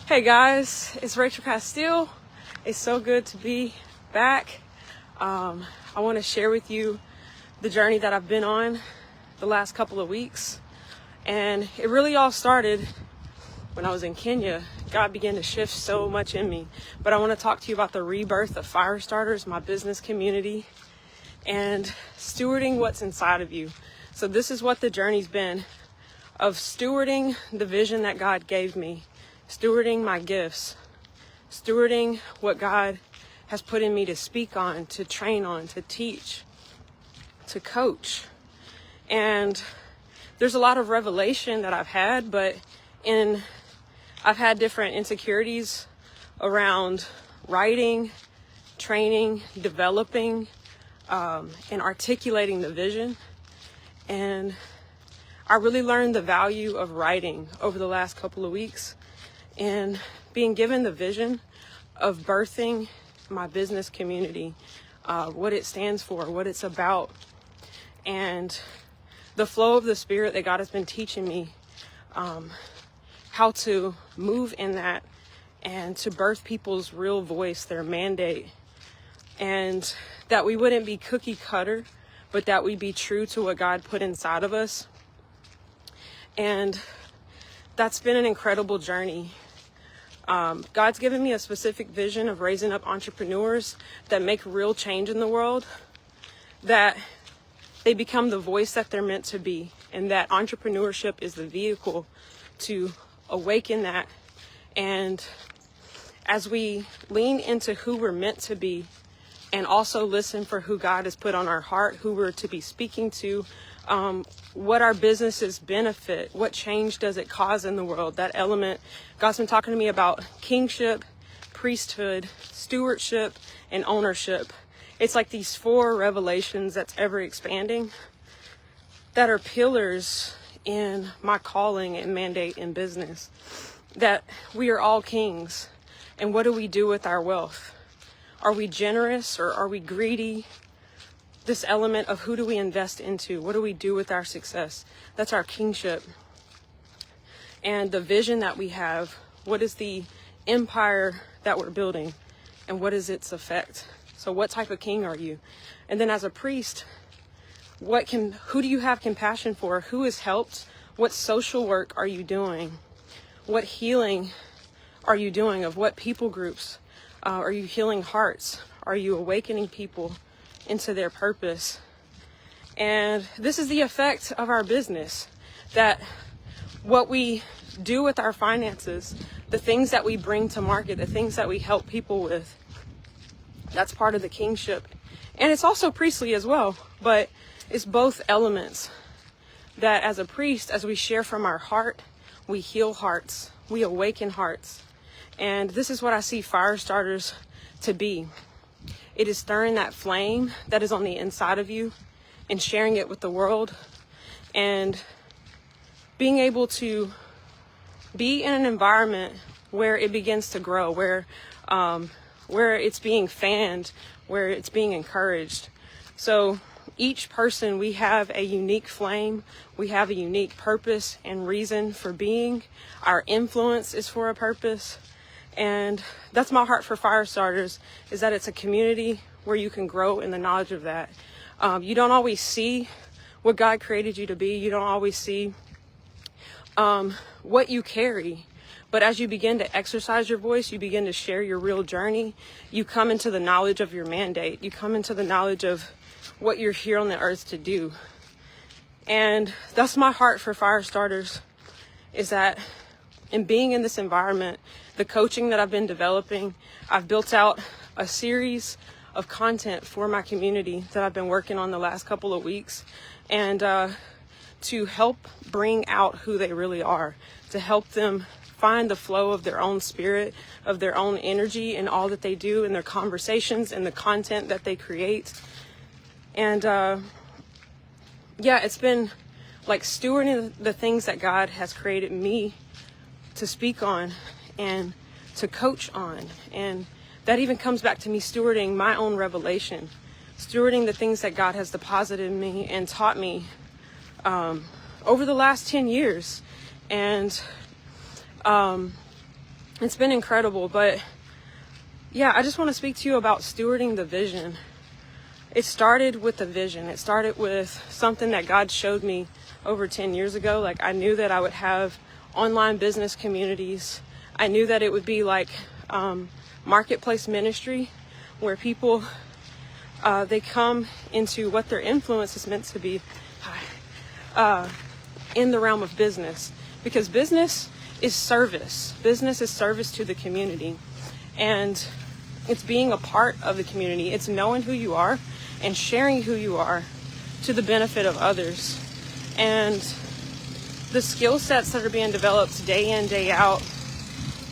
Hey guys, it's Rachel Castille. It's so good to be back. I want to share with you the journey that I've been on the last couple of weeks. And it really all started when I was in Kenya. God began to shift so much in me. But I want to talk to you about the rebirth of Firestarters, my business community, and stewarding what's inside of you. So this is what the journey's been of stewarding the vision that God gave me. Stewarding my gifts, stewarding what God has put in me to speak on, to train on, to teach, to coach. And there's a lot of revelation that I've had, but I've had different insecurities around writing, training, developing, and articulating the vision. And I really learned the value of writing over the last couple of weeks. And being given the vision of birthing my business community, what it stands for, what it's about, and the flow of the Spirit that God has been teaching me, how to move in that and to birth people's real voice, their mandate, and that we wouldn't be cookie cutter, but that we be true to what God put inside of us. And that's been an incredible journey. God's given me a specific vision of raising up entrepreneurs that make real change in the world, that they become the voice that they're meant to be, and that entrepreneurship is the vehicle to awaken that. And as we lean into who we're meant to be, and also listen for who God has put on our heart, who we're to be speaking to, what our businesses benefit, what change does it cause in the world, that element. God's been talking to me about kingship, priesthood, stewardship, and ownership. It's like these 4 revelations that's ever expanding that are pillars in my calling and mandate in business, that we are all kings. And what do we do with our wealth? Are we generous or are we greedy? This element of who do we invest into? What do we do with our success? That's our kingship. And the vision that we have, what is the empire that we're building? And what is its effect? So what type of king are you? And then as a priest, who do you have compassion for? Who is helped? What social work are you doing? What healing are you doing? Of what people groups? Are you healing hearts? Are you awakening people into their purpose? And this is the effect of our business, that what we do with our finances, the things that we bring to market, the things that we help people with, that's part of the kingship. And it's also priestly as well, but it's both elements. That as a priest, as we share from our heart, we heal hearts, we awaken hearts. And this is what I see Firestarters to be. It is stirring that flame that is on the inside of you and sharing it with the world, and being able to be in an environment where it begins to grow, where it's being fanned, where it's being encouraged. So each person, we have a unique flame. We have a unique purpose and reason for being. Our influence is for a purpose. And that's my heart for Firestarters, is that it's a community where you can grow in the knowledge of that. You don't always see what God created you to be. You don't always see what you carry. But as you begin to exercise your voice, you begin to share your real journey, you come into the knowledge of your mandate. You come into the knowledge of what you're here on the earth to do. And that's my heart for Firestarters, is that in being in this environment, the coaching that I've been developing, I've built out a series of content for my community that I've been working on the last couple of weeks, and to help bring out who they really are, to help them find the flow of their own spirit, of their own energy in all that they do, in their conversations, in the content that they create. And it's been like stewarding the things that God has created me to speak on and to coach on. And that even comes back to me stewarding my own revelation, stewarding the things that God has deposited in me and taught me over the last 10 years. And it's been incredible. But yeah, I just want to speak to you about stewarding the vision. It started with the vision. It started with something that God showed me over 10 years ago. Like, I knew that I would have online business communities. I knew that it would be like marketplace ministry, where people, they come into what their influence is meant to be in the realm of business. Because business is service. Business is service to the community. And it's being a part of the community. It's knowing who you are and sharing who you are to the benefit of others. And the skill sets that are being developed day in, day out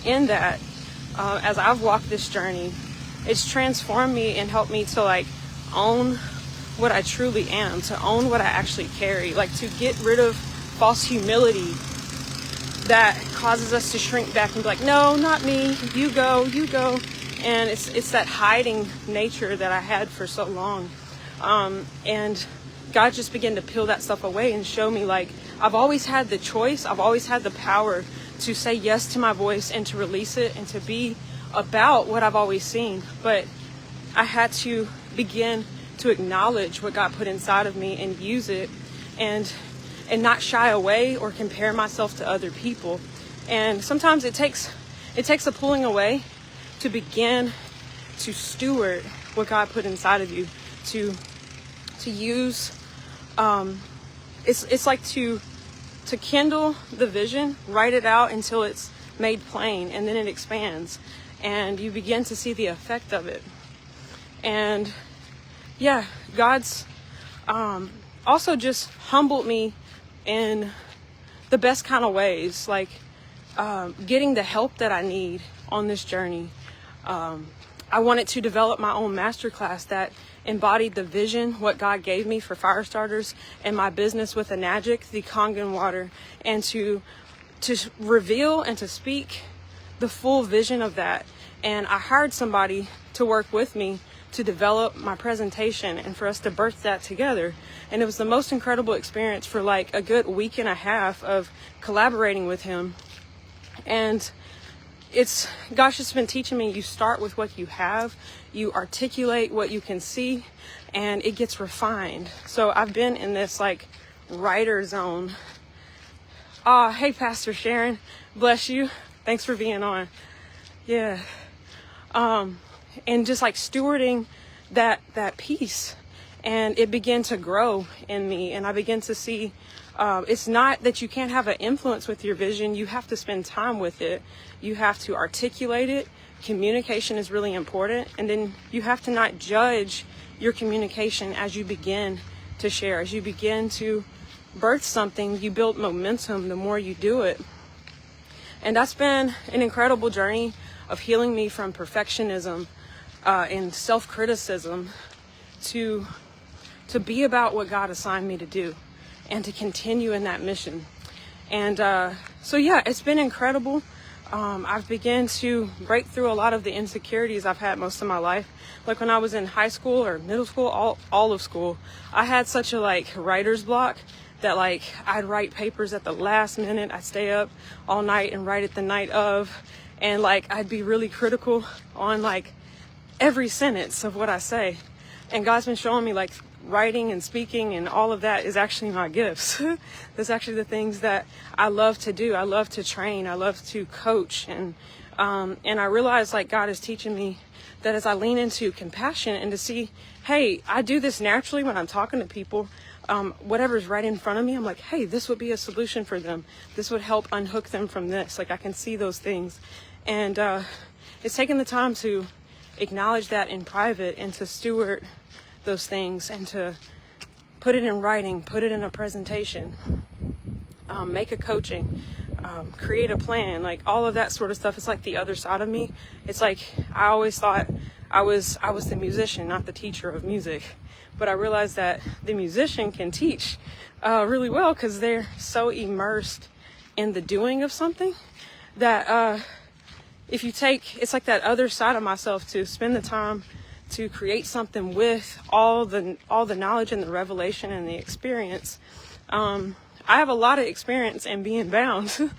in that, as I've walked this journey, it's transformed me and helped me to like own what I truly am, to own what I actually carry, like to get rid of false humility that causes us to shrink back and be like, no, not me, you go. And it's that hiding nature that I had for so long. And God just began to peel that stuff away and show me, like, I've always had the choice. I've always had the power to say yes to my voice and to release it and to be about what I've always seen. But I had to begin to acknowledge what God put inside of me and use it, and not shy away or compare myself to other people. And sometimes it takes a pulling away to begin to steward what God put inside of you, to use, it's like to kindle the vision, write it out until it's made plain, and then it expands and you begin to see the effect of it. And yeah, God's also just humbled me in the best kind of ways, like getting the help that I need on this journey. I wanted to develop my own masterclass that embodied the vision, what God gave me for Firestarters and my business with Enagic, the Kangen water, and to reveal and to speak the full vision of that. And I hired somebody to work with me to develop my presentation and for us to birth that together. And it was the most incredible experience for like a good week and a half of collaborating with him. And God's just been teaching me, you start with what you have, you articulate what you can see, and it gets refined. So I've been in this like writer zone. Hey, Pastor Sharon, bless you. Thanks for being on. Yeah. And just like stewarding that piece, and it began to grow in me, and I began to see, it's not that you can't have an influence with your vision. You have to spend time with it. You have to articulate it. Communication is really important. And then you have to not judge your communication as you begin to share. As you begin to birth something, you build momentum the more you do it. And that's been an incredible journey of healing me from perfectionism and self-criticism to be about what God assigned me to do and to continue in that mission. And so yeah, it's been incredible. I've begun to break through a lot of the insecurities I've had most of my life. Like when I was in high school or middle school, all of school, I had such a like writer's block that like I'd write papers at the last minute. I'd stay up all night and write it the night of. And like I'd be really critical on like every sentence of what I say. And God's been showing me like writing and speaking and all of that is actually my gifts. That's actually the things that I love to do. I love to train. I love to coach. And I realize like God is teaching me that as I lean into compassion and to see, hey, I do this naturally when I'm talking to people. Whatever's right in front of me, I'm like, hey, this would be a solution for them. This would help unhook them from this. Like I can see those things. And it's taking the time to acknowledge that in private and to steward those things and to put it in writing, put it in a presentation, make a coaching, create a plan, like all of that sort of stuff. It's like the other side of me. It's like I always thought I was the musician, not the teacher of music. But I realized that the musician can teach really well because they're so immersed in the doing of something that if you take, it's like that other side of myself to spend the time to create something with all the knowledge and the revelation and the experience. I have a lot of experience in being bound.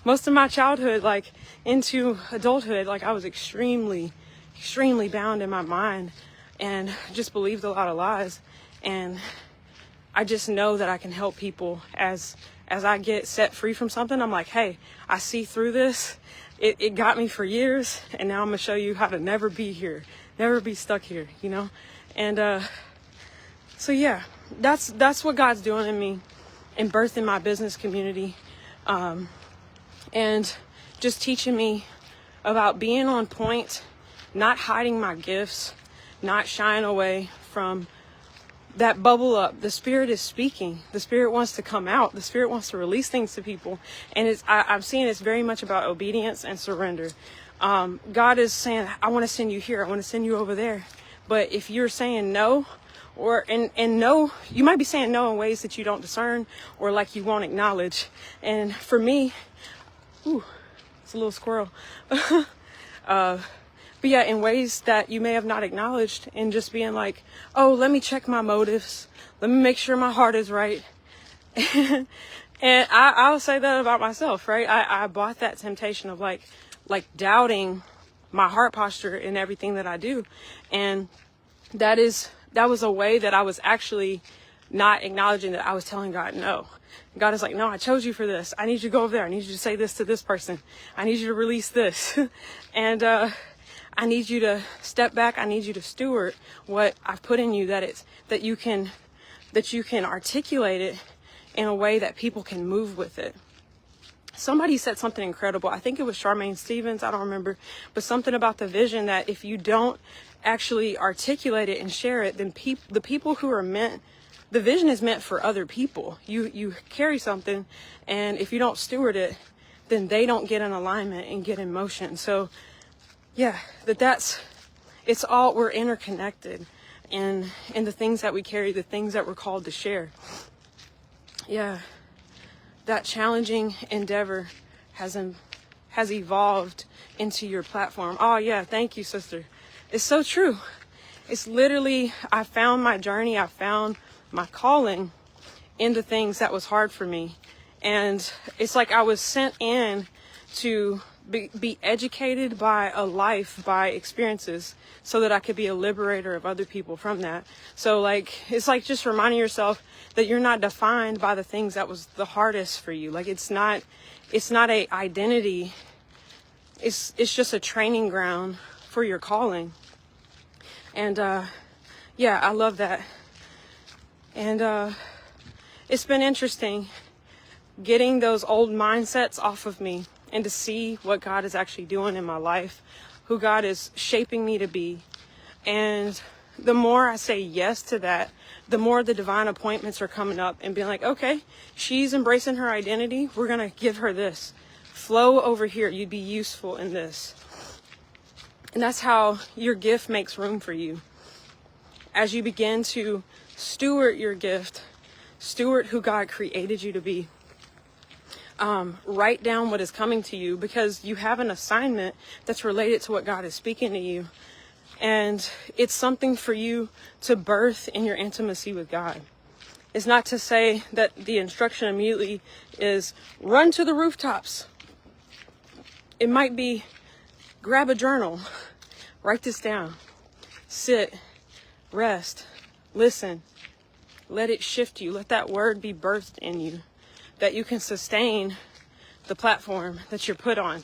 Most of my childhood, like into adulthood, like I was extremely bound in my mind and just believed a lot of lies. And I just know that I can help people as I get set free from something. I'm like, hey, I see through this. It got me for years, and now I'm gonna show you how to never be here, never be stuck here, you know? And so yeah, that's what God's doing in me and birthing my business community, and just teaching me about being on point, not hiding my gifts, not shying away from that bubble up. The Spirit is speaking. The Spirit wants to come out. The Spirit wants to release things to people. And I'm seeing it's very much about obedience and surrender. God is saying, I want to send you here. I want to send you over there. But if you're saying no, and no, you might be saying no in ways that you don't discern or like you won't acknowledge. And for me, it's a little squirrel. But yeah, in ways that you may have not acknowledged, and just being like, oh, let me check my motives. Let me make sure my heart is right. And I'll say that about myself, right? I bought that temptation of like doubting my heart posture in everything that I do. And that was a way that I was actually not acknowledging that I was telling God no. God is like, no, I chose you for this. I need you to go over there. I need you to say this to this person. I need you to release this. And, I need you to step back. I need you to steward what I've put in you, that you can articulate it in a way that people can move with it. Somebody said something incredible. I think it was Charmaine Stevens. I don't remember, but something about the vision that if you don't actually articulate it and share it, then the people who are meant, the vision is meant for other people. You carry something, and if you don't steward it, then they don't get in alignment and get in motion. So yeah, it's all, we're interconnected in the things that we carry, the things that we're called to share. Yeah, that challenging endeavor has evolved into your platform. Oh yeah, thank you, sister. It's so true. It's literally, I found my journey, I found my calling in the things that was hard for me. And it's like I was sent in to be educated by a life, by experiences, so that I could be a liberator of other people from that. So like, it's like just reminding yourself that you're not defined by the things that was the hardest for you. Like it's not a identity. It's just a training ground for your calling. And yeah, I love that. And it's been interesting getting those old mindsets off of me, and to see what God is actually doing in my life, who God is shaping me to be. And the more I say yes to that, the more the divine appointments are coming up and being like, okay, she's embracing her identity. We're going to give her this. Flow over here. You'd be useful in this. And that's how your gift makes room for you. As you begin to steward your gift, steward who God created you to be. Write down what is coming to you, because you have an assignment that's related to what God is speaking to you. And it's something for you to birth in your intimacy with God. It's not to say that the instruction immediately is run to the rooftops. It might be grab a journal, write this down, sit, rest, listen, let it shift you. Let that word be birthed in you, that you can sustain the platform that you're put on.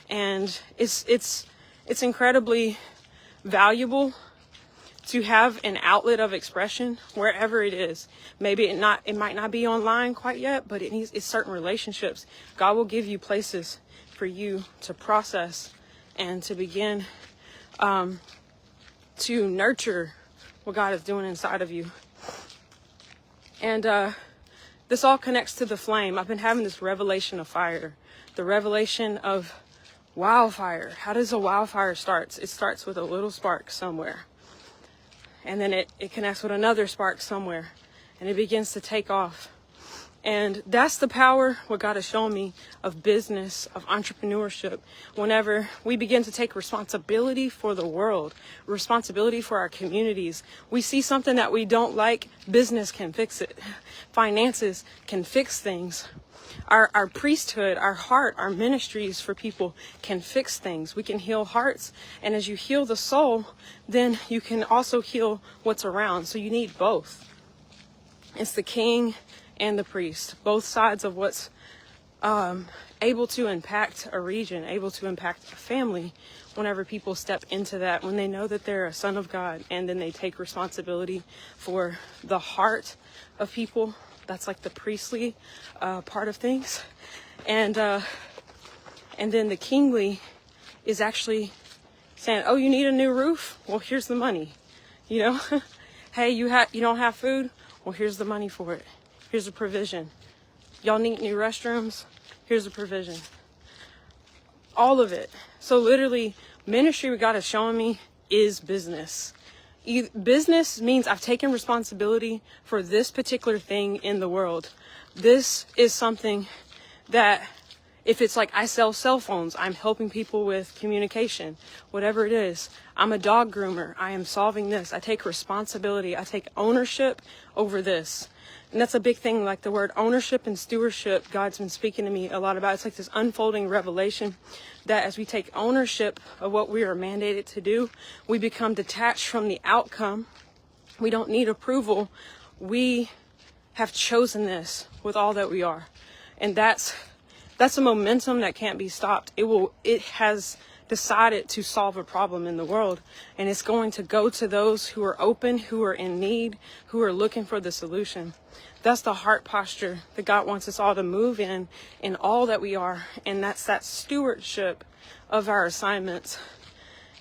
And it's incredibly valuable to have an outlet of expression wherever it is. Maybe it might not be online quite yet, but it's certain relationships. God will give you places for you to process and to begin to nurture what God is doing inside of you. And this all connects to the flame. I've been having this revelation of fire, the revelation of wildfire. How does a wildfire start? It starts with a little spark somewhere. And then it connects with another spark somewhere. And it begins to take off. And that's the power, what God has shown me, of business, of entrepreneurship. Whenever we begin to take responsibility for the world, responsibility for our communities, we see something that we don't like, business can fix it. Finances can fix things. Our priesthood, our heart, our ministries for people can fix things. We can heal hearts. And as you heal the soul, then you can also heal what's around. So you need both. It's the king and the priest, both sides of what's able to impact a region, able to impact a family. Whenever people step into that, when they know that they're a son of God, and then they take responsibility for the heart of people, that's like the priestly part of things. And then the kingly is actually saying, oh, you need a new roof? Well, here's the money. You know, hey, you don't have food? Well, here's the money for it. Here's a provision. Y'all need new restrooms? Here's a provision. All of it. So literally, ministry God is showing me is business. Business means I've taken responsibility for this particular thing in the world. This is something that, if it's like I sell cell phones, I'm helping people with communication, whatever it is. I'm a dog groomer. I am solving this. I take responsibility. I take ownership over this. And that's a big thing, like the word ownership and stewardship, God's been speaking to me a lot about. It's like this unfolding revelation that as we take ownership of what we are mandated to do, we become detached from the outcome. We don't need approval. We have chosen this with all that we are. And that's a momentum that can't be stopped. It has decided to solve a problem in the world, and it's going to go to those who are open, who are in need, who are looking for the solution. That's the heart posture that God wants us all to move in all that we are, and that's that stewardship of our assignments.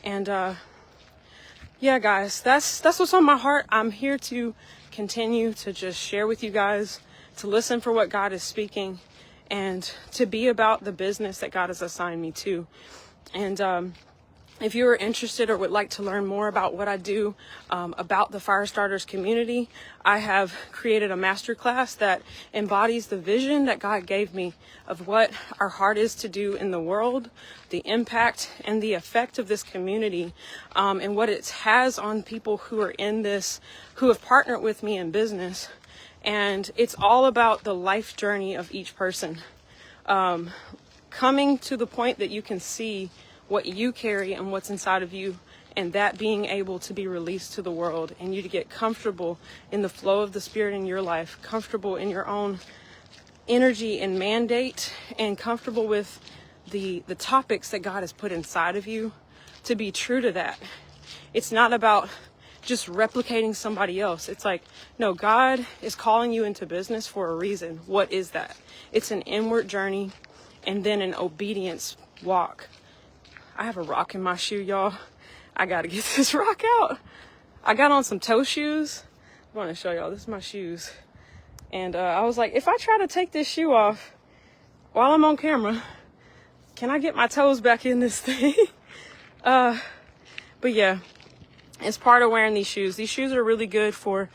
And yeah, guys, that's what's on my heart. I'm here to continue to just share with you guys, to listen for what God is speaking, and to be about the business that God has assigned me to. And if you are interested or would like to learn more about what I do about the Firestarters community, I have created a masterclass that embodies the vision that God gave me of what our heart is to do in the world, the impact and the effect of this community, and what it has on people who are in this, who have partnered with me in business. And it's all about the life journey of each person. Coming to the point that you can see what you carry and what's inside of you, and that being able to be released to the world, and you to get comfortable in the flow of the Spirit in your life, comfortable in your own energy and mandate, and comfortable with the topics that God has put inside of you, to be true to that. It's not about just replicating somebody else. It's like, no, God is calling you into business for a reason. What is that? It's an inward journey, and then an obedience walk. I have a rock in my shoe, y'all. I gotta get this rock out. I got on some toe shoes. I want to show y'all. This is my shoes. And I was like, if I try to take this shoe off while I'm on camera, can I get my toes back in this thing? But yeah, it's part of wearing these shoes. These shoes are really good for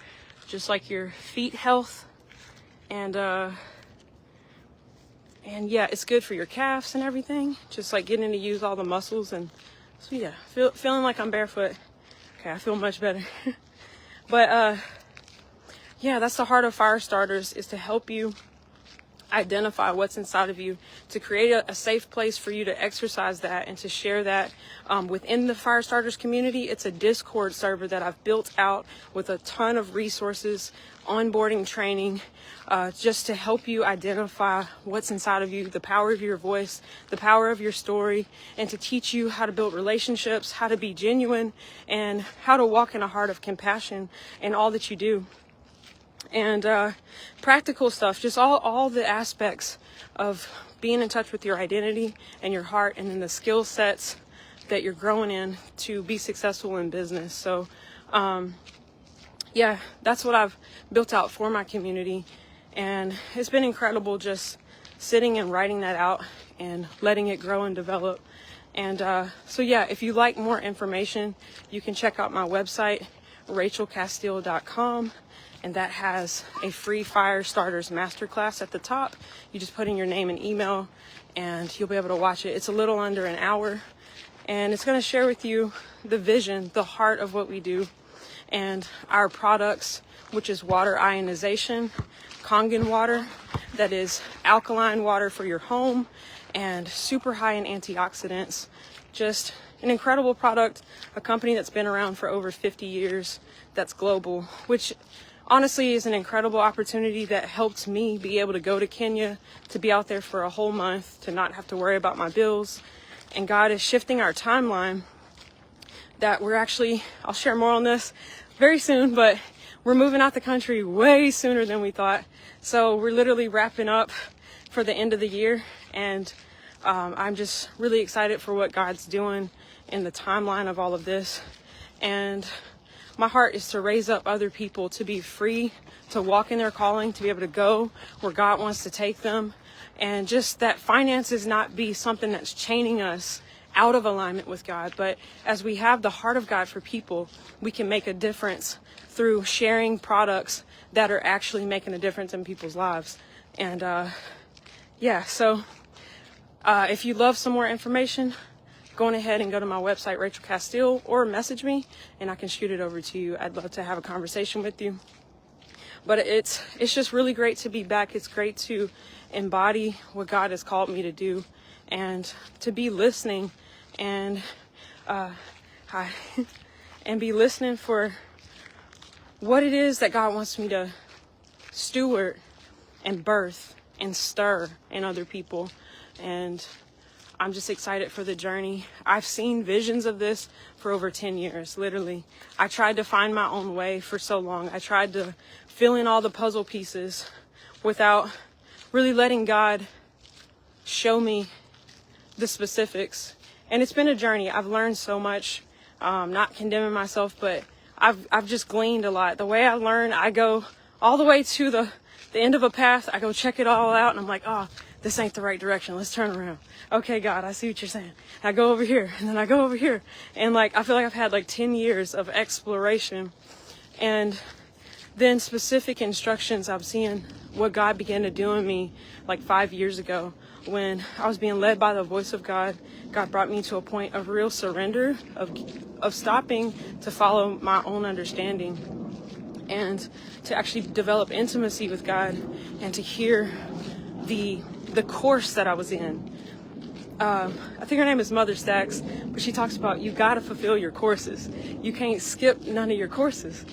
just like your feet health. And yeah, it's good for your calves and everything. Just like getting to use all the muscles. And so yeah, feeling like I'm barefoot. Okay, I feel much better. But yeah, that's the heart of Firestarters, is to help you identify what's inside of you, to create a safe place for you to exercise that and to share that within the Firestarters community. It's a Discord server that I've built out with a ton of resources, onboarding training, just to help you identify what's inside of you, the power of your voice, the power of your story, and to teach you how to build relationships, how to be genuine, and how to walk in a heart of compassion in all that you do. And practical stuff, just all the aspects of being in touch with your identity and your heart, and then the skill sets that you're growing in to be successful in business. So yeah, that's what I've built out for my community, and it's been incredible just sitting and writing that out and letting it grow and develop. And so yeah, if you like more information, you can check out my website, rachelcastille.com. and that has a free Firestarters Masterclass at the top. You just put in your name and email, and you'll be able to watch it. It's a little under an hour, and it's going to share with you the vision, the heart of what we do, and our products, which is water ionization, Kangen water, that is alkaline water for your home, and super high in antioxidants. Just an incredible product, a company that's been around for over 50 years, that's global, which honestly is an incredible opportunity that helped me be able to go to Kenya, to be out there for a whole month, to not have to worry about my bills. And God is shifting our timeline, that we're actually, I'll share more on this very soon, but we're moving out the country way sooner than we thought. So we're literally wrapping up for the end of the year, and I'm just really excited for what God's doing in the timeline of all of this. And my heart is to raise up other people to be free, to walk in their calling, to be able to go where God wants to take them. And just that finances not be something that's chaining us out of alignment with God. But as we have the heart of God for people, we can make a difference through sharing products that are actually making a difference in people's lives. And so if you love some more information, go on ahead and go to my website, Rachel Castille, or message me and I can shoot it over to you. I'd love to have a conversation with you. But it's just really great to be back. It's great to embody what God has called me to do, and to be listening and and be listening for what it is that God wants me to steward and birth and stir in other people. And I'm just excited for the journey. I've seen visions of this for over 10 years, literally. I tried to find my own way for so long. I tried to fill in all the puzzle pieces without really letting God show me the specifics. And it's been a journey. I've learned so much, not condemning myself, but I've just gleaned a lot. The way I learn, I go all the way to the end of a path. I go check it all out, and I'm like, oh, this ain't the right direction. Let's turn around. Okay, God, I see what you're saying. I go over here, and then I go over here. And I feel like I've had 10 years of exploration, and then specific instructions. I'm seeing what God began to do in me 5 years ago when I was being led by the voice of God. God brought me to a point of real surrender, of stopping to follow my own understanding, and to actually develop intimacy with God, and to hear the course that I was in. I think her name is Mother Stacks, but she talks about you got to fulfill your courses. You can't skip none of your courses.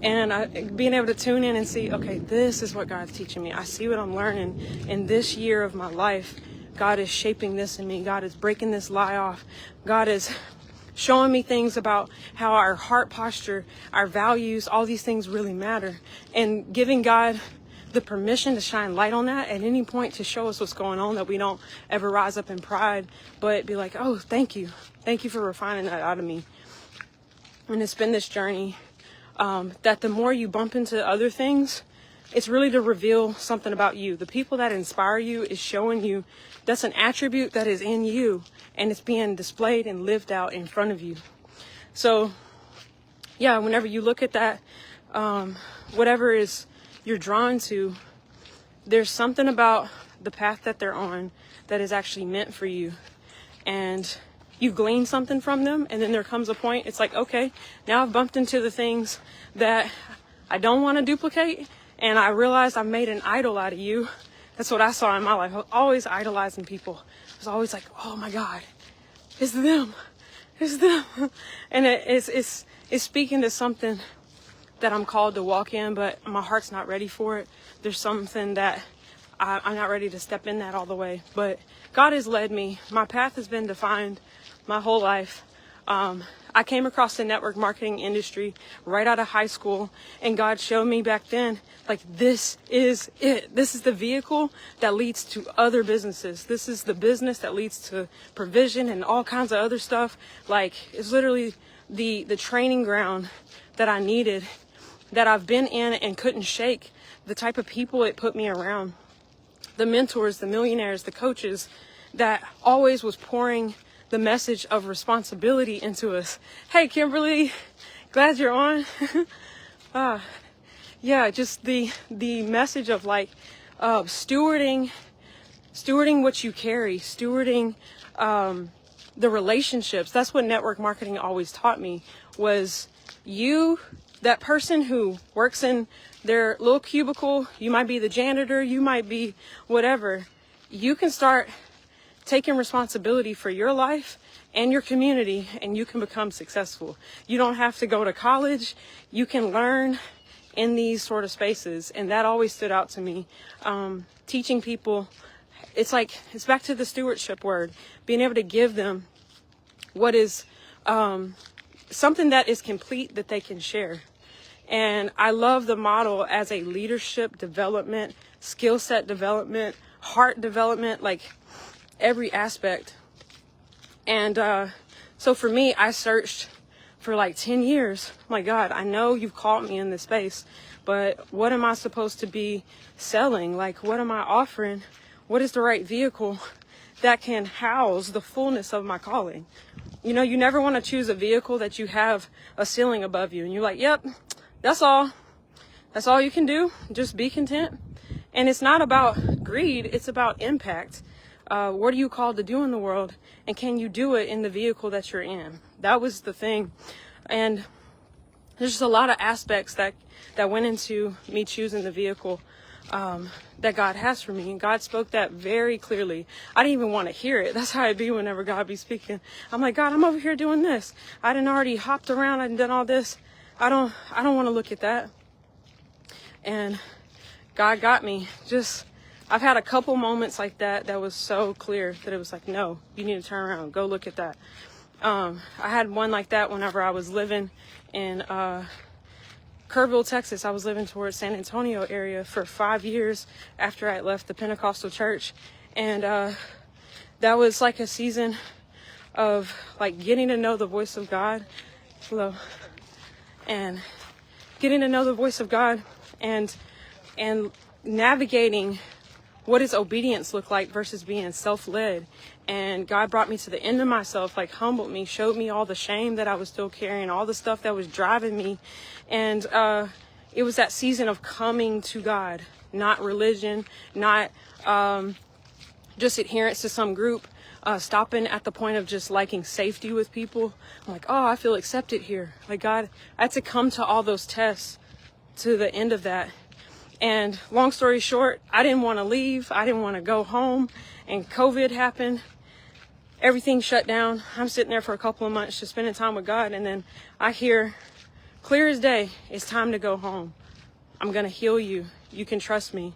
And being able to tune in and see, okay, this is what God's teaching me. I see what I'm learning in this year of my life. God is shaping this in me. God is breaking this lie off. God is showing me things about how our heart posture, our values, all these things really matter. And giving God the permission to shine light on that at any point, to show us what's going on, that we don't ever rise up in pride, but be like, oh, thank you. Thank you for refining that out of me. And it's been this journey that the more you bump into other things, it's really to reveal something about you. The people that inspire you is showing you that's an attribute that is in you, and it's being displayed and lived out in front of you. So yeah, whenever you look at that, whatever is you're drawn to, there's something about the path that they're on that is actually meant for you, and you glean something from them. And then there comes a point, it's like, okay, now I've bumped into the things that I don't want to duplicate, and I realized I've made an idol out of you. That's what I saw in my life. I was always idolizing people. I was always like, oh my God, it's them, and it's speaking to something that I'm called to walk in, but my heart's not ready for it. There's something that I'm not ready to step in that all the way, but God has led me. My path has been defined my whole life. I came across the network marketing industry right out of high school, and God showed me back then, this is it. This is the vehicle that leads to other businesses. This is the business that leads to provision and all kinds of other stuff. It's literally the training ground that I needed, that I've been in and couldn't shake. The type of people it put me around, the mentors, the millionaires, the coaches that always was pouring the message of responsibility into us. Hey, Kimberly, glad you're on. yeah, just the message of like stewarding what you carry, stewarding the relationships. That's what network marketing always taught me, was that person who works in their little cubicle, you might be the janitor, you might be whatever, you can start taking responsibility for your life and your community, and you can become successful. You don't have to go to college. You can learn in these sort of spaces. And that always stood out to me. Teaching people, it's back to the stewardship word, being able to give them what is something that is complete that they can share. And I love the model as a leadership development, skill set development, heart development, like every aspect. And so for me, I searched for like 10 years. My God, I know you've called me in this space, but what am I supposed to be selling? Like, what am I offering? What is the right vehicle that can house the fullness of my calling? You know, you never want to choose a vehicle that you have a ceiling above you and you're like, yep, that's all you can do. Just be content. And it's not about greed. It's about impact. What are you called to do in the world? And can you do it in the vehicle that you're in? That was the thing. And there's just a lot of aspects that went into me choosing the vehicle that God has for me. And God spoke that very clearly. I didn't even want to hear it. That's how it be whenever God be speaking. I'm like, God, I'm over here doing this. I done already hopped around. I done all this. I don't want to look at that. And God got me. I've had a couple moments like that was so clear that it was like, no, you need to turn around, go look at that. I had one like that whenever I was living in Kerrville, Texas. I was living towards San Antonio area for 5 years after I had left the Pentecostal church. And that was like a season of like getting to know the voice of God. Hello. And getting to know the voice of God and navigating what does obedience look like versus being self-led. And God brought me to the end of myself, like humbled me, showed me all the shame that I was still carrying, all the stuff that was driving me. And it was that season of coming to God, not religion, not just adherence to some group, stopping at the point of just liking safety with people. I'm like, oh, I feel accepted here. Like, God, I had to come to all those tests to the end of that. And long story short, I didn't want to leave. I didn't want to go home. And COVID happened. Everything shut down. I'm sitting there for a couple of months just spending time with God. And then I hear clear as day, it's time to go home. I'm going to heal you. You can trust me.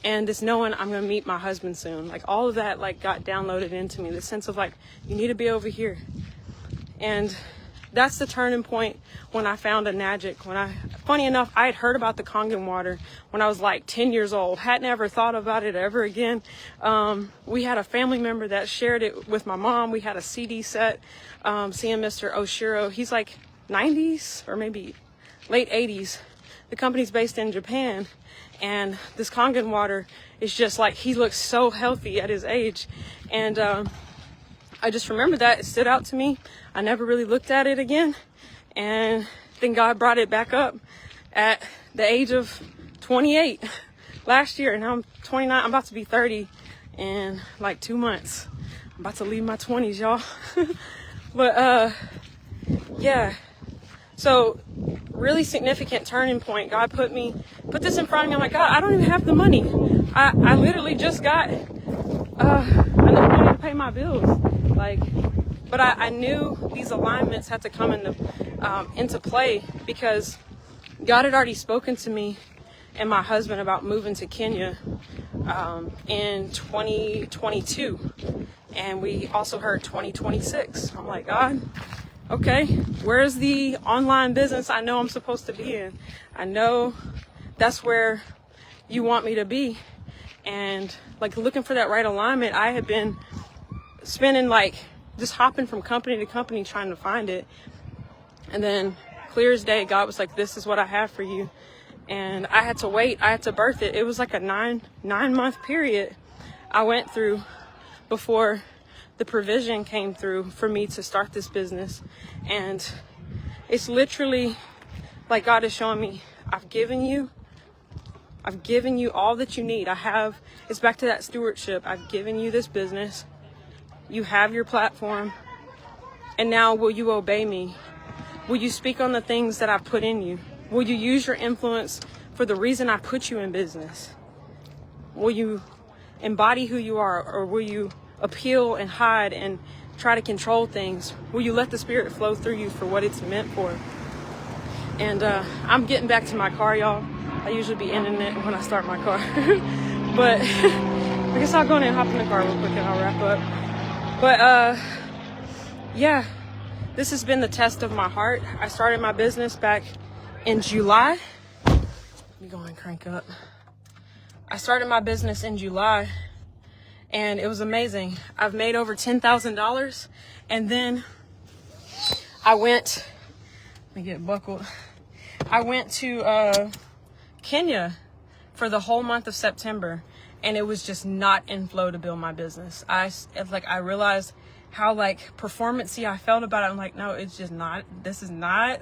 And this knowing I'm going to meet my husband soon. Like all of that like got downloaded into me. The sense of like, you need to be over here. And that's the turning point when I found Enagic. Funny enough, I had heard about the Kangen water when I was like 10 years old. Hadn't ever thought about it ever again. We had a family member that shared it with my mom. We had a CD set, seeing Mr. Oshiro. He's like 90s or maybe late 80s. The company's based in Japan. And this Kangen water is just like, he looks so healthy at his age. And I just remember that. It stood out to me. I never really looked at it again. And then God brought it back up at the age of 28 last year. And now I'm 29. I'm about to be 30 in like 2 months. I'm about to leave my 20s, y'all. But yeah. So really significant turning point. God put this in front of me. I'm like, God, I don't even have the money. I literally just got enough money to pay my bills. But I knew these alignments had to come into play because God had already spoken to me and my husband about moving to Kenya in 2022. And we also heard 2026. I'm like, God, okay, where's the online business I know I'm supposed to be in? I know that's where you want me to be. And like looking for that right alignment, I had been spending like just hopping from company to company trying to find it. And then clear as day, God was like, this is what I have for you. And I had to wait. I had to birth it. It was like a nine month period I went through before the provision came through for me to start this business. And it's literally like God is showing me, I've given you all that you need. It's back to that stewardship. I've given you this business. You have your platform. And now will you obey me? Will you speak on the things that I've put in you? Will you use your influence for the reason I put you in business? Will you embody who you are, or will you appeal and hide and try to control things? Will you let the Spirit flow through you for what it's meant for? And I'm getting back to my car, y'all. I usually be ending it when I start my car. But I guess I'll go in and hop in the car real quick and I'll wrap up. But yeah, this has been the test of my heart. I started my business back in July. Let me go and crank up. I started my business in July and it was amazing. I've made over $10,000. And then I went, let me get buckled. I went to Kenya for the whole month of September, and it was just not in flow to build my business. I realized how performance-y I felt about it. I'm like, no, it's just not, this is not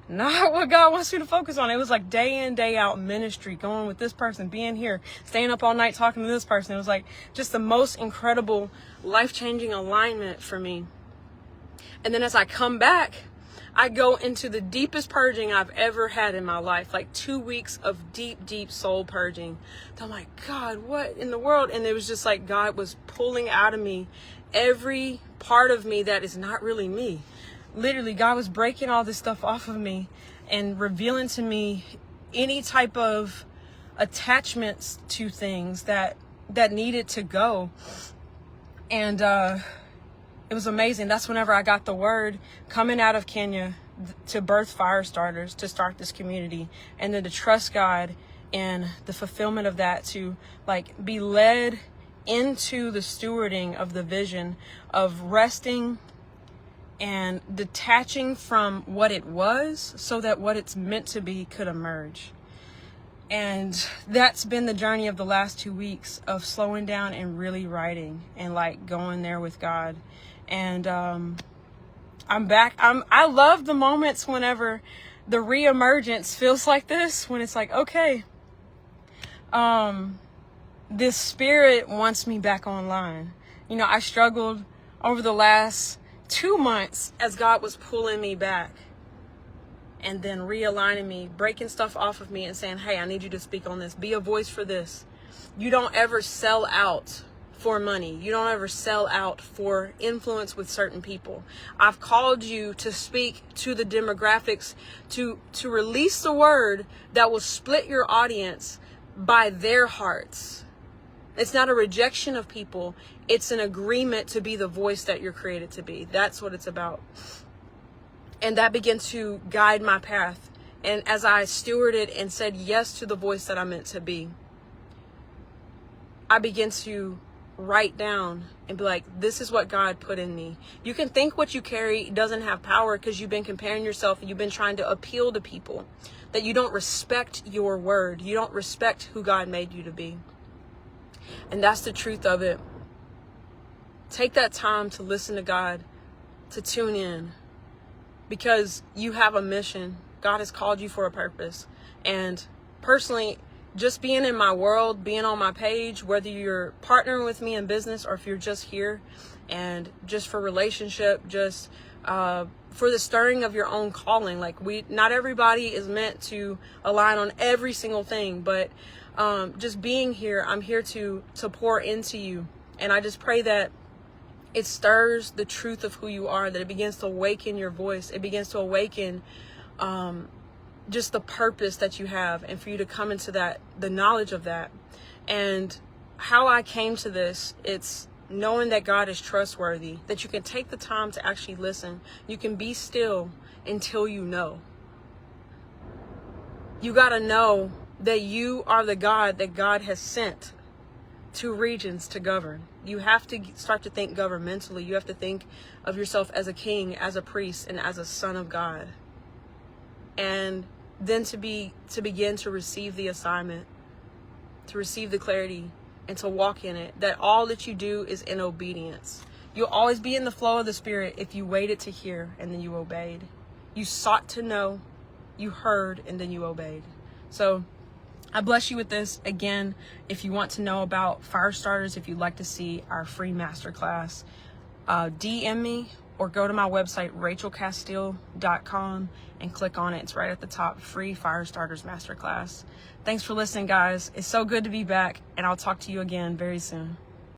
what God wants you to focus on. It was like day in, day out ministry, going with this person, being here, staying up all night talking to this person. It was like just the most incredible, life-changing alignment for me. And then as I come back, I go into the deepest purging I've ever had in my life, like 2 weeks of deep, deep soul purging. So I'm like, God, what in the world? And it was just like God was pulling out of me every part of me that is not really me. Literally, God was breaking all this stuff off of me and revealing to me any type of attachments to things that needed to go. And it was amazing. That's whenever I got the word coming out of Kenya to birth Firestarters, to start this community, and then to trust God in the fulfillment of that, to be led into the stewarding of the vision of resting and detaching from what it was so that what it's meant to be could emerge. And that's been the journey of the last 2 weeks of slowing down and really writing and going there with God. And I'm back. I love the moments whenever the reemergence feels like this, when it's like, okay, this Spirit wants me back online. You know, I struggled over the last 2 months as God was pulling me back and then realigning me, breaking stuff off of me and saying, hey, I need you to speak on this. Be a voice for this. You don't ever sell out for money. You don't ever sell out for influence with certain people. I've called you to speak to the demographics, to release the word that will split your audience by their hearts. It's not a rejection of people. It's an agreement to be the voice that you're created to be. That's what it's about. And that began to guide my path. And as I stewarded and said yes to the voice that I'm meant to be, I began to write down and be like, this is what God put in me. You can think what you carry doesn't have power because you've been comparing yourself and you've been trying to appeal to people, that you don't respect your word. You don't respect who God made you to be. And that's the truth of it. Take that time to listen to God, to tune in, because you have a mission. God has called you for a purpose. And personally, just being in my world, being on my page, whether you're partnering with me in business or if you're just here and just for relationship, just for the stirring of your own calling. Not everybody is meant to align on every single thing, but just being here, I'm here to pour into you. And I just pray that it stirs the truth of who you are, that it begins to awaken your voice. It begins to awaken just the purpose that you have, and for you to come into that, the knowledge of that. And how I came to this, it's knowing that God is trustworthy, that you can take the time to actually listen. You can be still until you know. You got to know that you are the God that God has sent to regions to govern. You have to start to think governmentally. You have to think of yourself as a king, as a priest, and as a son of God. And then to begin to receive the assignment, to receive the clarity, and to walk in it. That all that you do is in obedience. You'll always be in the flow of the Spirit if you waited to hear and then you obeyed. You sought to know, you heard, and then you obeyed. So I bless you with this. Again, if you want to know about Firestarters, if you'd like to see our free masterclass, DM me or go to my website, rachelcastille.com, and click on it. It's right at the top, free Firestarters masterclass. Thanks for listening, guys. It's so good to be back, and I'll talk to you again very soon.